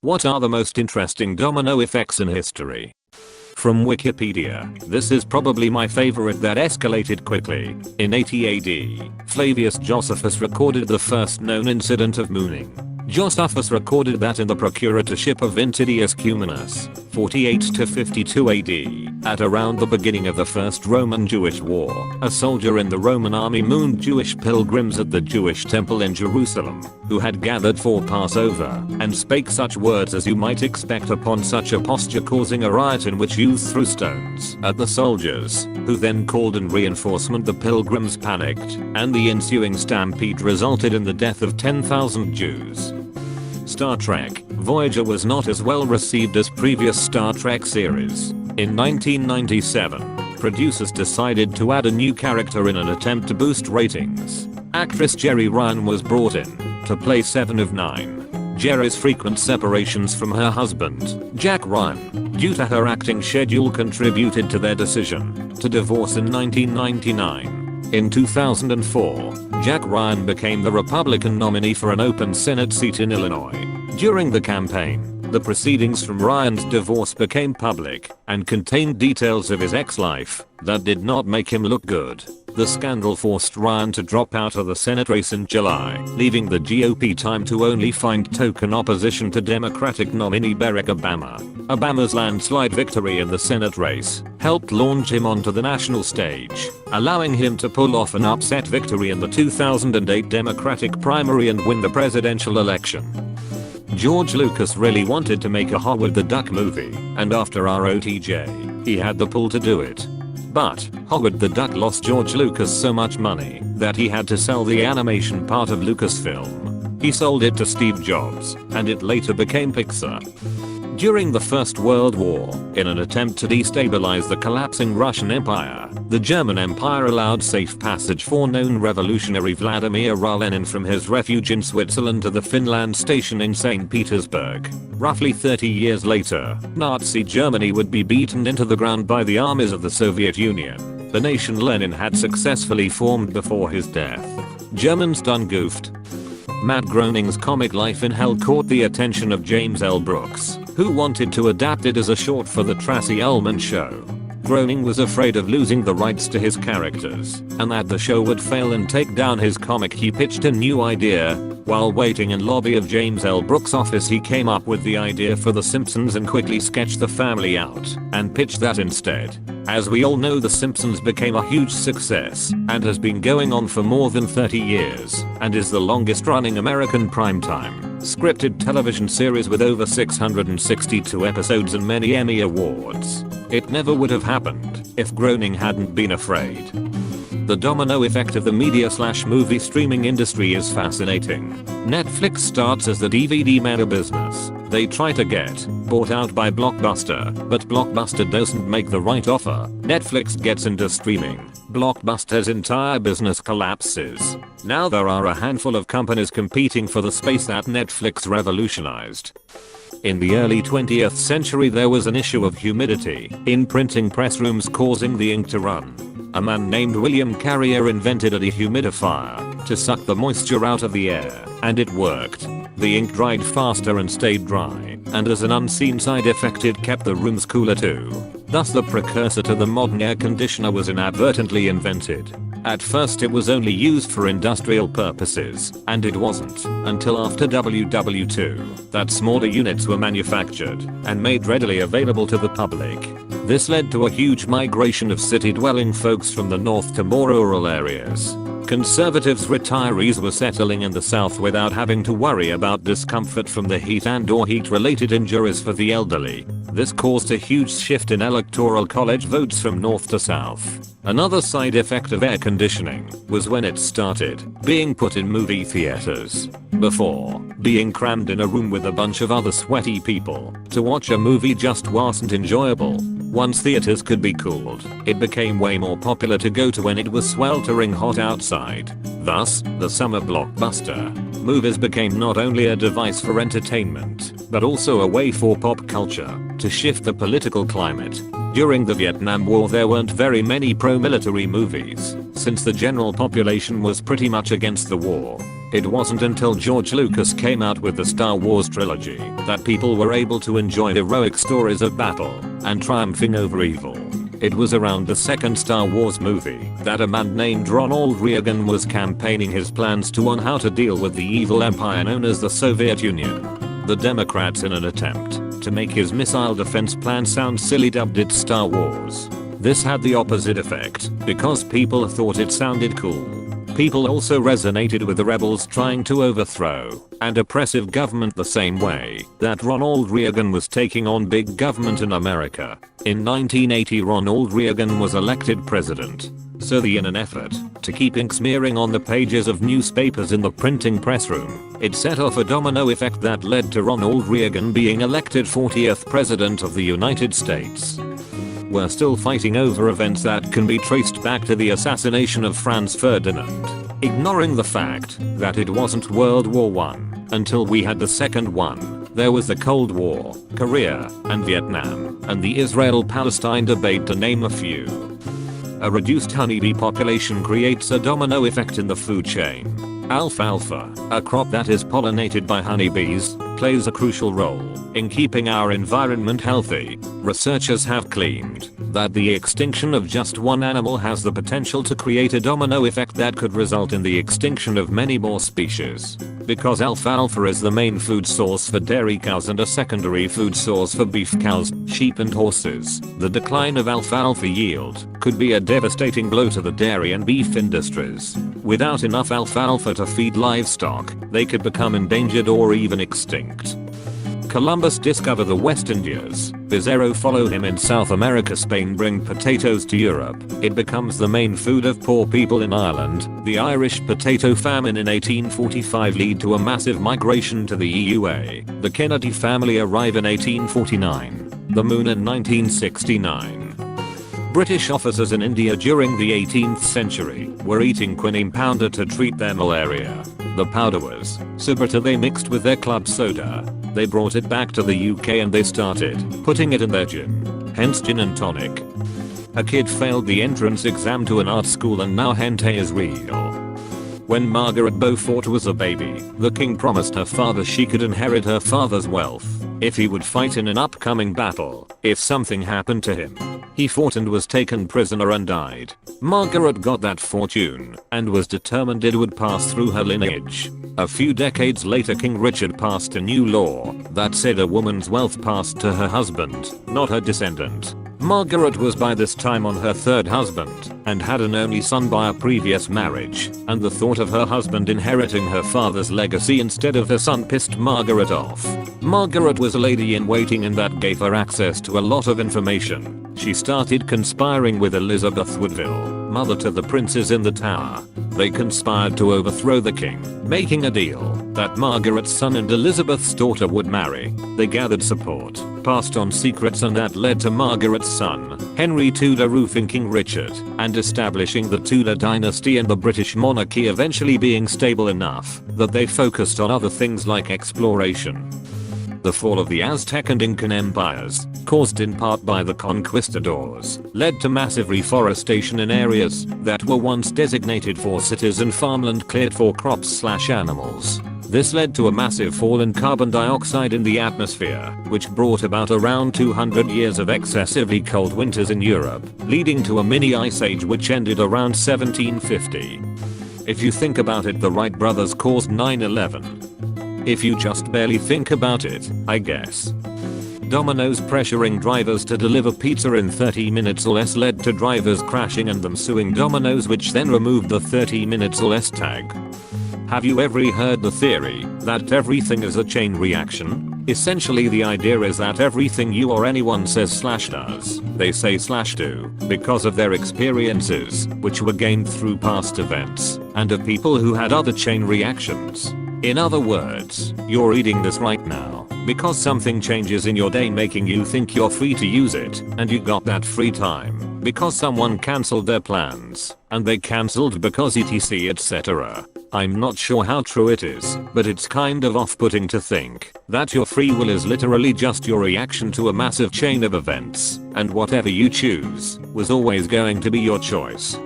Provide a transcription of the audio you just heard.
What are the most interesting domino effects in history? From Wikipedia, this is probably my favorite that escalated quickly. In 80 AD, Flavius Josephus recorded the first known incident of mooning. Josephus recorded that in the procuratorship of Ventidius Cumanus, 48 to 52 AD, at around the beginning of the First Roman-Jewish War, a soldier in the Roman army mooned Jewish pilgrims at the Jewish temple in Jerusalem, who had gathered for Passover, and spake such words as you might expect upon such a posture, causing a riot in which youths threw stones at the soldiers, who then called in reinforcement. The pilgrims panicked, and the ensuing stampede resulted in the death of 10,000 Jews. Star Trek Voyager was not as well received as previous Star Trek series. In 1997, producers decided to add a new character in an attempt to boost ratings. Actress Jeri Ryan was brought in to play Seven of Nine. Jeri's frequent separations from her husband, Jack Ryan, due to her acting schedule contributed to their decision to divorce in 1999. In 2004, Jack Ryan became the Republican nominee for an open Senate seat in Illinois. During the campaign, the proceedings from Ryan's divorce became public and contained details of his ex-life that did not make him look good. The scandal forced Ryan to drop out of the Senate race in July, leaving the GOP time to only find token opposition to Democratic nominee Barack Obama. Obama's landslide victory in the Senate race helped launch him onto the national stage, allowing him to pull off an upset victory in the 2008 Democratic primary and win the presidential election. George Lucas really wanted to make a Howard the Duck movie, and after ROTJ, he had the pull to do it. But Howard the Duck lost George Lucas so much money that he had to sell the animation part of Lucasfilm. He sold it to Steve Jobs, and it later became Pixar. During the First World War, in an attempt to destabilize the collapsing Russian Empire, the German Empire allowed safe passage for known revolutionary Vladimir Lenin from his refuge in Switzerland to the Finland station in St. Petersburg. Roughly 30 years later, Nazi Germany would be beaten into the ground by the armies of the Soviet Union, the nation Lenin had successfully formed before his death. Germans done goofed. Matt Groening's comic Life in Hell caught the attention of James L. Brooks, who wanted to adapt it as a short for the Tracey Ullman Show. Groening was afraid of losing the rights to his characters, and that the show would fail and take down his comic. He pitched a new idea. While waiting in lobby of James L. Brooks' office, he came up with the idea for The Simpsons and quickly sketched the family out and pitched that instead. As we all know, The Simpsons became a huge success and has been going on for more than 30 years and is the longest running American primetime scripted television series with over 662 episodes and many Emmy Awards. It never would have happened if Groening hadn't been afraid. The domino effect of the media/movie streaming industry is fascinating. Netflix starts as the DVD mega business. They try to get bought out by Blockbuster, but Blockbuster doesn't make the right offer. Netflix gets into streaming. Blockbuster's entire business collapses. Now there are a handful of companies competing for the space that Netflix revolutionized. In the early 20th century, there was an issue of humidity in printing press rooms causing the ink to run. A man named William Carrier invented a dehumidifier to suck the moisture out of the air, and it worked. The ink dried faster and stayed dry, and as an unseen side effect it kept the rooms cooler too. Thus the precursor to the modern air conditioner was inadvertently invented. At first it was only used for industrial purposes, and it wasn't until after WW2 that smaller units were manufactured and made readily available to the public. This led to a huge migration of city-dwelling folks from the north to more rural areas. Conservatives retirees were settling in the south without having to worry about discomfort from the heat and/or heat-related injuries for the elderly. This caused a huge shift in electoral college votes from north to south. Another side effect of air conditioning was when it started being put in movie theaters. Before, being crammed in a room with a bunch of other sweaty people to watch a movie just wasn't enjoyable. Once theaters could be cooled, it became way more popular to go to when it was sweltering hot outside. Thus, the summer blockbuster movies became not only a device for entertainment, but also a way for pop culture to shift the political climate. During the Vietnam War there weren't very many pro-military movies, since the general population was pretty much against the war. It wasn't until George Lucas came out with the Star Wars trilogy that people were able to enjoy heroic stories of battle and triumphing over evil. It was around the second Star Wars movie that a man named Ronald Reagan was campaigning his plans on how to deal with the evil empire known as the Soviet Union. The Democrats, in an attempt to make his missile defense plan sound silly, dubbed it Star Wars. This had the opposite effect because people thought it sounded cool. People also resonated with the rebels trying to overthrow an oppressive government the same way that Ronald Reagan was taking on big government in America. In 1980, Ronald Reagan was elected president. So in an effort to keep ink smearing on the pages of newspapers in the printing press room, it set off a domino effect that led to Ronald Reagan being elected 40th president of the United States. We're still fighting over events that can be traced back to the assassination of Franz Ferdinand, ignoring the fact that it wasn't World War I until we had the second one. There was the Cold War, Korea, and Vietnam, and the Israel-Palestine debate, to name a few. A reduced honeybee population creates a domino effect in the food chain. Alfalfa, a crop that is pollinated by honeybees, plays a crucial role in keeping our environment healthy. Researchers have claimed that the extinction of just one animal has the potential to create a domino effect that could result in the extinction of many more species. Because alfalfa is the main food source for dairy cows and a secondary food source for beef cows, sheep and horses, the decline of alfalfa yield could be a devastating blow to the dairy and beef industries. Without enough alfalfa to feed livestock, they could become endangered or even extinct. Columbus discovered the West Indies. Pizarro followed him in South America. Spain bring potatoes to Europe. It becomes the main food of poor people in Ireland. The Irish potato famine in 1845 lead to a massive migration to the EUA. The Kennedy family arrive in 1849. The moon in 1969. British officers in India during the 18th century were eating quinine powder to treat their malaria. The powder was so bitter they mixed with their club soda. They brought it back to the UK and they started putting it in their gin. Hence gin and tonic. A kid failed the entrance exam to an art school and now hentai is real. When Margaret Beaufort was a baby, the king promised her father she could inherit her father's wealth if he would fight in an upcoming battle if something happened to him. He fought and was taken prisoner and died. Margaret got that fortune and was determined it would pass through her lineage. A few decades later, King Richard passed a new law that said a woman's wealth passed to her husband, not her descendant. Margaret was by this time on her third husband and had an only son by a previous marriage, and the thought of her husband inheriting her father's legacy instead of her son pissed Margaret off. Margaret was a lady in waiting and that gave her access to a lot of information. She started conspiring with Elizabeth Woodville, mother to the princes in the Tower. They conspired to overthrow the king, making a deal that Margaret's son and Elizabeth's daughter would marry. They gathered support, passed on secrets, and that led to Margaret's son, Henry Tudor, roofing King Richard and establishing the Tudor dynasty and the British monarchy eventually being stable enough that they focused on other things like exploration. The fall of the Aztec and Incan empires, caused in part by the conquistadors, led to massive reforestation in areas that were once designated for cities and farmland cleared for crops/animals. This led to a massive fall in carbon dioxide in the atmosphere, which brought about around 200 years of excessively cold winters in Europe, leading to a mini ice age which ended around 1750. If you think about it, the Wright brothers caused 9/11. If you just barely think about it, I guess. Domino's pressuring drivers to deliver pizza in 30 minutes or less led to drivers crashing and them suing Domino's, which then removed the 30 minutes or less tag. Have you ever heard the theory that everything is a chain reaction? Essentially, the idea is that everything you or anyone says/does, they say/do, because of their experiences, which were gained through past events, and of people who had other chain reactions. In other words, you're reading this right now because something changes in your day making you think you're free to use it, and you got that free time because someone cancelled their plans, and they cancelled because etc etc. I'm not sure how true it is, but it's kind of off-putting to think that your free will is literally just your reaction to a massive chain of events, and whatever you choose was always going to be your choice.